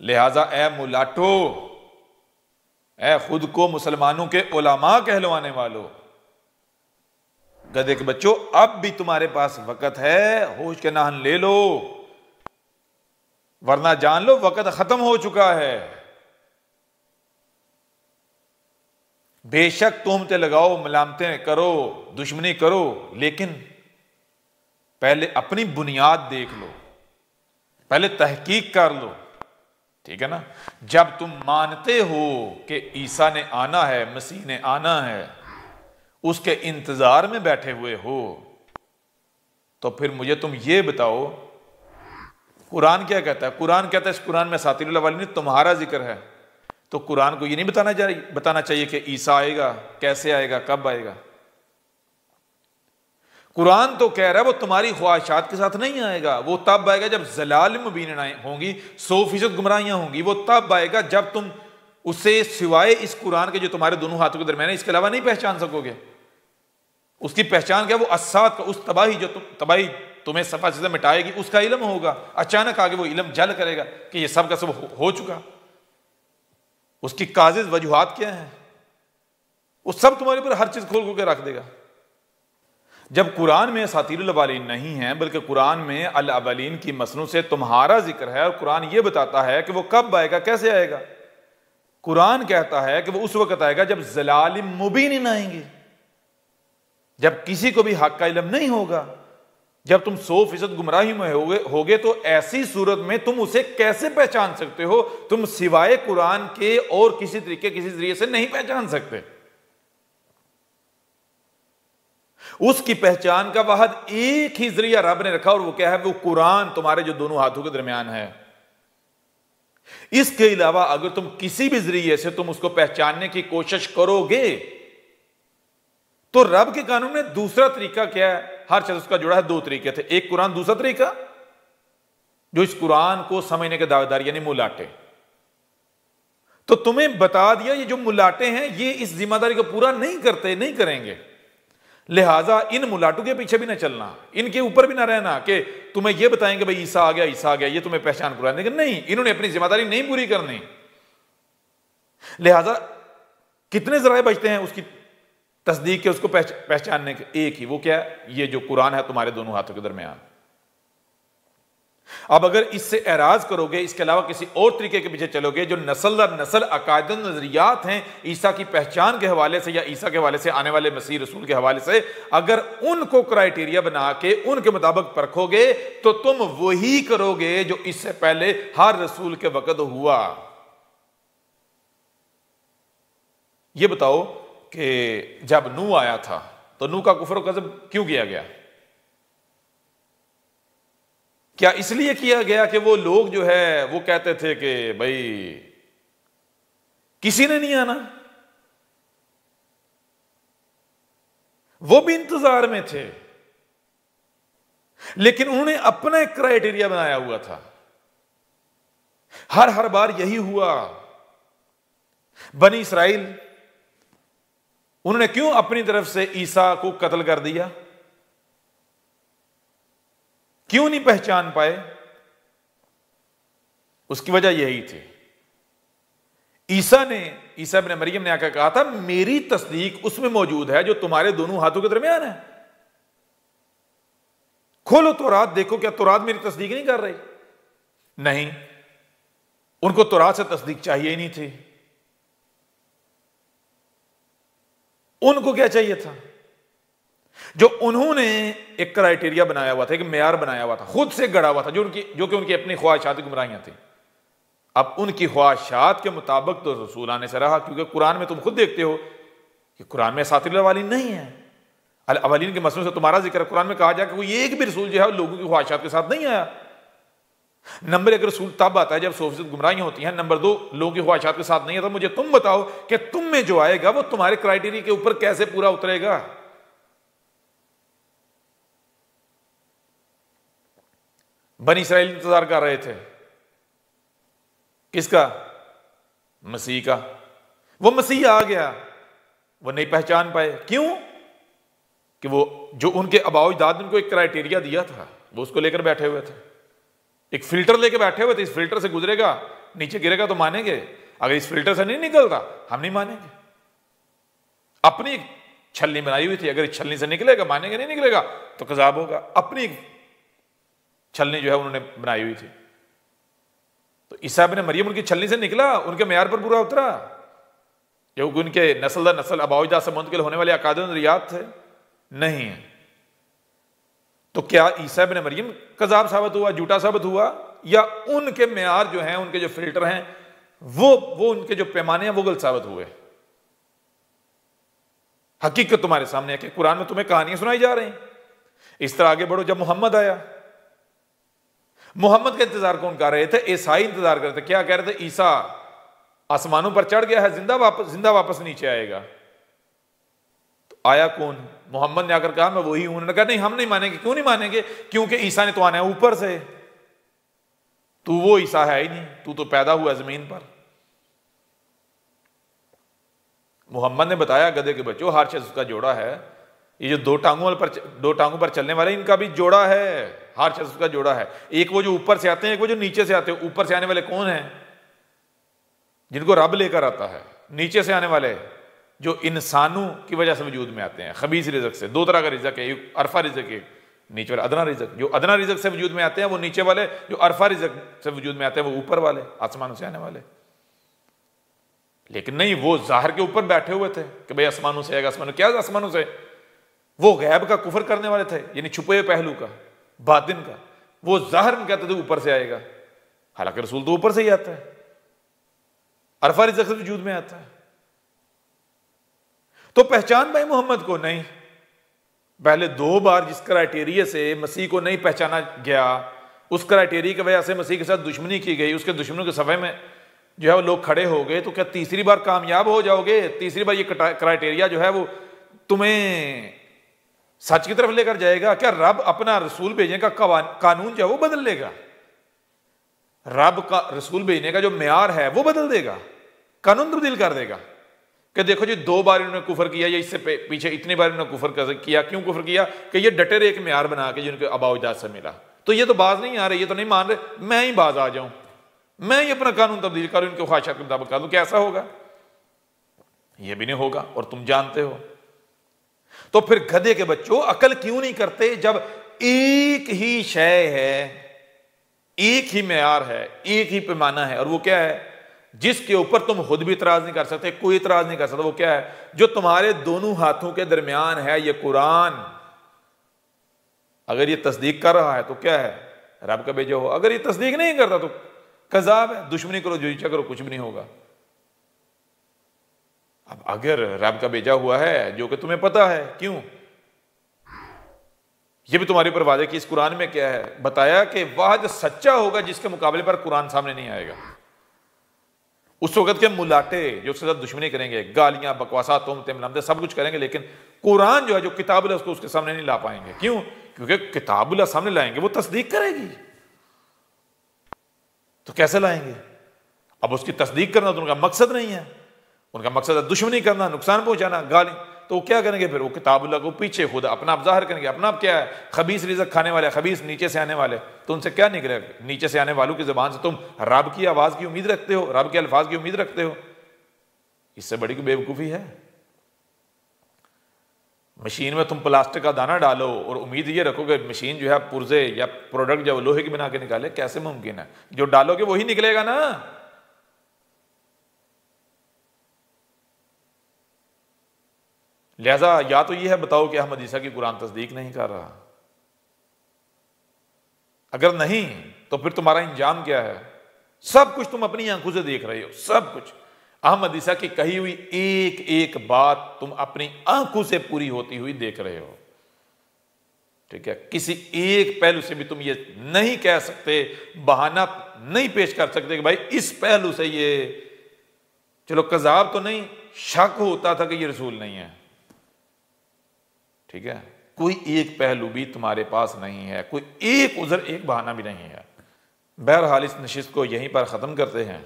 लिहाजा ए मुलाटो, ए खुद को मुसलमानों के उलमा कहलवाने वालों, गधे के बच्चों, अब भी तुम्हारे पास वक़्त है, होश के नाहन ले लो, वरना जान लो वक़्त खत्म हो चुका है। बेशक तोहमतें लगाओ, मलामतें करो, दुश्मनी करो, लेकिन पहले अपनी बुनियाद देख लो, पहले तहकीक कर लो, ठीक है ना। जब तुम मानते हो कि ईसा ने आना है, मसीह ने आना है, उसके इंतजार में बैठे हुए हो, तो फिर मुझे तुम ये बताओ कुरान क्या कहता है। कुरान कहता है, इस कुरान में असातीरुल अव्वलीन तुम्हारा जिक्र है, तो कुरान को ये नहीं बताना चाहिए कि ईसा आएगा, कैसे आएगा, कब आएगा। कुरान तो कह रहा है वो तुम्हारी ख्वाहिशात के साथ नहीं आएगा, वो तब आएगा जब ज़लाल मुबीन होंगी, 100% गुमराहियां होंगी। वो तब आएगा जब तुम उसे सिवाय इस कुरान के जो तुम्हारे दोनों हाथों के दरमियान है, इसके अलावा नहीं पहचान सकोगे। उसकी पहचान क्या, वो असाद का, उस तबाही जो तबाही तुम्हें सफा से मिटाएगी, उसका इल्म होगा। अचानक आगे वो इल्म जल करेगा कि ये सब का सब हो चुका। उसकी काजिज वजूहात क्या है, वो सब तुम्हारे ऊपर हर चीज खोल खोल के रख देगा। जब कुरान में असातीरुल अव्वलीन नहीं है, बल्कि कुरान में अल अव्वलीन की मसनू से तुम्हारा जिक्र है, और कुरान ये बताता है कि वो कब आएगा, कैसे आएगा। कुरान कहता है कि वो उस वक्त आएगा जब ज़लाल मुबीन आएंगे, जब किसी को भी हक का इल्म नहीं होगा, जब तुम 100% गुमराही में होगे, तो ऐसी सूरत में तुम उसे कैसे पहचान सकते हो। तुम सिवाय कुरान के और किसी तरीके, किसी जरिए से नहीं पहचान सकते। उसकी पहचान का वाहद एक ही जरिया रब ने रखा, और वो क्या है, वो कुरान तुम्हारे जो दोनों हाथों के दरमियान है। इसके अलावा अगर तुम किसी भी जरिए से तुम उसको पहचानने की कोशिश करोगे, तो रब के कानून में दूसरा तरीका क्या है, हर चीज उसका जुड़ा है। दो तरीके थे, एक कुरान, दूसरा तरीका जो इस कुरान को समझने के दावेदार यानी मुलाटे। तो तुम्हें बता दिया ये जो मुलाटे हैं ये इस जिम्मेदारी को पूरा नहीं करते, नहीं करेंगे। लिहाजा इन मुलाटों के पीछे भी ना चलना, इनके ऊपर भी ना रहना कि तुम्हें यह बताएंगे भाई ईसा आ गया, ईसा आ गया, ये तुम्हें पहचान कराएंगे, लेकिन नहीं, इन्होंने अपनी जिम्मेदारी नहीं पूरी करनी। लिहाजा कितने जराए बचते हैं उसकी तस्दीक के, उसको पहचानने के, एक ही, वो क्या है, ये जो कुरान है तुम्हारे दोनों हाथों के दरमियान। अब अगर इससे एराज करोगे, इसके अलावा किसी और तरीके के पीछे चलोगे, जो नस्ल दर नस्ल अकायद नजरियात हैं ईसा की पहचान के हवाले से या ईसा के हवाले से, आने वाले मसीह रसूल के हवाले से, अगर उनको क्राइटेरिया बना के उनके मुताबिक परखोगे, तो तुम वही करोगे जो इससे पहले हर रसूल के वक्त हुआ। यह बताओ कि जब नूह आया था तो नूह का कुफर कज़ब क्यों किया गया? क्या इसलिए किया गया कि वो लोग जो है वो कहते थे कि भाई किसी ने नहीं आना? वो भी इंतजार में थे, लेकिन उन्होंने अपना एक क्राइटेरिया बनाया हुआ था। हर बार यही हुआ। बनी इसराइल, उन्होंने क्यों अपनी तरफ से ईसा को कत्ल कर दिया? क्यों नहीं पहचान पाए? उसकी वजह यही थी, ईसा इब्न मरियम ने आकर कहा था मेरी तस्दीक उसमें मौजूद है जो तुम्हारे दोनों हाथों के दरमियान है। खोलो तौरात, देखो क्या तौरात मेरी तस्दीक नहीं कर रही? नहीं, उनको तौरात से तस्दीक चाहिए ही नहीं थी। उनको क्या चाहिए था? जो उन्होंने एक क्राइटेरिया बनाया हुआ था, एक मेयार बनाया हुआ था, खुद से गढ़ा हुआ था, जो कि उनकी अपनी ख्वाहिशात गुमराहियां थी। अब उनकी ख्वाहिशात के मुताबिक तो रसूल आने से रहा, क्योंकि कुरान में तुम खुद देखते हो कि कुरान में असातीरुल अव्वलीन नहीं है। अल अव्वलीन के मसलों से तुम्हारा जिक्र कुरान में कहा जाए कि कोई एक भी रसूल जो है लोगों की ख्वाहिशात के साथ नहीं आया। नंबर एक, रसूल तब आता है जब 100% गुमराहियां होती हैं। नंबर दो, लोगों की ख्वाहिशात के साथ नहीं आता। मुझे तुम बताओ कि तुम में जो आएगा वो तुम्हारे क्राइटेरिया के ऊपर कैसे पूरा उतरेगा? बनी इसराइल इंतजार कर रहे थे किसका? मसीह का। वो मसीह आ गया, वो नहीं पहचान पाए। क्यों? कि वो जो उनके आबाओ अजदाद ने उनको एक क्राइटेरिया दिया था, वो उसको लेकर बैठे हुए थे, एक फिल्टर लेकर बैठे हुए थे। इस फिल्टर से गुजरेगा नीचे गिरेगा तो मानेंगे, अगर इस फिल्टर से नहीं निकल रहा हम नहीं मानेंगे। अपनी एक छलनी बनाई हुई थी, अगर इस छलनी से निकलेगा मानेंगे, नहीं निकलेगा तो कज़ाब होगा। अपनी छलनी जो है उन्होंने बनाई हुई थी। तो ईसा इब्न मरियम उनकी छलनी से निकला, उनके मेयार पर पूरा उतरा, जो उनके नस्ल दर नस्ल अबाउजा से मुंतकिल होने वाले अकादर रियात थे, नहीं। तो क्या ईसा इब्न मरियम कज़ाब साबित हुआ, झूठा साबित हुआ, या उनके मेयार जो हैं, उनके जो फिल्टर हैं, वो उनके जो पैमाने हैं वो गलत साबित हुए? हकीकत तुम्हारे सामने है कि कुरान में तुम्हें कहानियां सुनाई जा रही। इस तरह आगे बढ़ो, जब मोहम्मद आया, मोहम्मद का इंतजार कौन कर रहे थे? ईसाई इंतजार कर रहे थे। क्या कह रहे थे? ईसा आसमानों पर चढ़ गया है, जिंदा वापस नीचे आएगा। तो आया कौन? मोहम्मद ने आकर कहा मैं वही हूं। उन्होंने कहा नहीं, हम नहीं मानेंगे। क्यों नहीं मानेंगे? क्योंकि ईसा ने तो आना है ऊपर से, तू वो ईसा है ही नहीं, तू तो पैदा हुआ जमीन पर। मोहम्मद ने बताया गधे के बच्चों, हर चीज उसका जोड़ा है। ये जो दो टांगों पर चलने वाले, इनका भी जोड़ा है, हर चीज उसका जोड़ा है। एक वो जो ऊपर से आते हैं, एक वो जो नीचे से आते हैं। ऊपर से आने वाले कौन हैं? जिनको रब लेकर आता है। नीचे से आने वाले जो इंसानों की वजह से वजूद में आते हैं, खबीस रिज़्क से। दो तरह का रिज़्क है, एक अरफा रिज़्क है, नीचे वाला अदना रिज़्क। जो अदना रिज़्क से वजूद में आते हैं वो नीचे वाले, जो अरफा रिज़्क से वजूद में आते हैं वो ऊपर वाले, आसमानों से आने वाले। लेकिन नहीं, वो ज़ाहिर के ऊपर बैठे हुए थे कि भाई आसमानों से आएगा। आसमानों क्या? आसमानों से। वो गैब का कुफर करने वाले थे, यानी छुपे हुए पहलू का, बातिन का। वो ज़ाहिर में कहते थे ऊपर से आएगा, हालांकि रसूल तो ऊपर से ही आता है, अरफा रिज़्क से वजूद में आता है। तो पहचान भाई मोहम्मद को नहीं। पहले 2 बार जिस क्राइटेरिया से मसीह को नहीं पहचाना गया, उस क्राइटेरिया की वजह से मसीह के साथ दुश्मनी की गई, उसके दुश्मनों के सफ़े में जो है वो लोग खड़े हो गए। तो क्या तीसरी बार कामयाब हो जाओगे? तीसरी बार ये क्राइटेरिया जो है वो तुम्हें सच की तरफ लेकर जाएगा? क्या रब अपना रसूल भेजने का कानून जो है वो बदल लेगा? रब का रसूल भेजने का जो मेयार है वो बदल देगा, कानून तब्दील कर देगा कि देखो जी 2 बार इन्होंने कुफर किया, या इससे पीछे इतनी बार इन्होंने कुफर किया। क्यों कुफर किया? कि ये डटे रहे एक मेयार बना के जिनको अबाउजात से मिला। तो ये तो बाज नहीं आ रहे, ये तो नहीं मान रहे, मैं ही बाज आ जाऊं, मैं ही अपना कानून तब्दील करूं, इनके ख्वाहिशात के मुताबिक कर दूं। कैसा होगा? ये भी नहीं होगा, और तुम जानते हो। तो फिर गधे के बच्चों, अकल क्यों नहीं करते जब एक ही शय है, एक ही मेयार है, एक ही पैमाना है, और वो क्या है? जिसके ऊपर तुम खुद भी इतराज नहीं कर सकते, कोई इतराज नहीं कर सकता। वो क्या है? जो तुम्हारे दोनों हाथों के दरमियान है, ये कुरान। अगर ये तस्दीक कर रहा है तो क्या है? रब का भेजा हो। अगर ये तस्दीक नहीं करता तो कज़ाब है। दुश्मनी करो, जो इच्छा करो, कुछ भी नहीं होगा। अब अगर रब का भेजा हुआ है, जो कि तुम्हें पता है, क्यों? ये भी तुम्हारे ऊपर वादे की इस कुरान में क्या है बताया कि वह जो सच्चा होगा जिसके मुकाबले पर कुरान सामने नहीं आएगा। उस वक्त के मुलाटे जो उसके साथ दुश्मनी करेंगे, गालियां, बकवासा, तोहमतें, मलामतें, सब कुछ करेंगे, लेकिन कुरान जो है, जो किताब है, उसको उसके सामने नहीं ला पाएंगे। क्यों? क्योंकि किताब सामने लाएंगे, वो तस्दीक करेगी। तो कैसे लाएंगे? अब उसकी तस्दीक करना तो उनका मकसद नहीं है। उनका मकसद है दुश्मनी करना, नुकसान पहुंचाना, गाली। तो क्या करेंगे फिर? वो किताबुल्लाह को पीछे खुद अपना आप जाहिर करेंगे। अपना आप क्या है? खबीस रिज़्क खाने वाले, खबीस नीचे से आने वाले। तो उनसे क्या निकलेगा? नीचे से आने वालों की ज़बान से तुम रब की आवाज़ की उम्मीद रखते हो, रब के अल्फाज की उम्मीद रखते हो? इससे बड़ी कोई बेवकूफ़ी है? मशीन में तुम प्लास्टिक का दाना डालो और उम्मीद ये रखोगे मशीन जो है पुर्जे या प्रोडक्ट जो लोहे की बना के निकाले, कैसे मुमकिन है? जो डालोगे वही निकलेगा ना। लिहाजा या तो यह है बताओ कि अहमद ईसा की कुरान तस्दीक नहीं कर रहा। अगर नहीं तो फिर तुम्हारा इंजाम क्या है? सब कुछ तुम अपनी आंखों से देख रहे हो, सब कुछ। अहमद ईसा की कही हुई एक एक बात तुम अपनी आंखों से पूरी होती हुई देख रहे हो। ठीक है? किसी एक पहलू से भी तुम ये नहीं कह सकते, बहाना नहीं पेश कर सकते कि भाई इस पहलू से ये, चलो कज़ाब तो नहीं, शक होता था कि ये रसूल नहीं है। ठीक है? कोई एक पहलू भी तुम्हारे पास नहीं है, कोई एक उज़र, एक बहाना भी नहीं है। बहरहाल इस नशिस्त को यहीं पर ख़त्म करते हैं।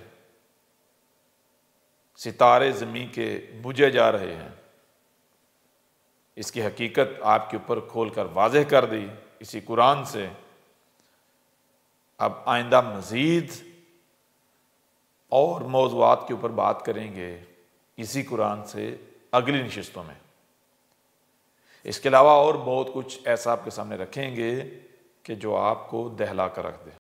सितारे ज़मीन के बुझे जा रहे हैं, इसकी हकीकत आपके ऊपर खोल कर वाज़ेह कर दी इसी कुरान से। अब आइंदा मज़ीद और मौज़ूआत के ऊपर बात करेंगे इसी कुरान से अगली नशिस्तों में। इसके अलावा और बहुत कुछ ऐसा आपके सामने रखेंगे कि जो आपको दहला कर रख दे।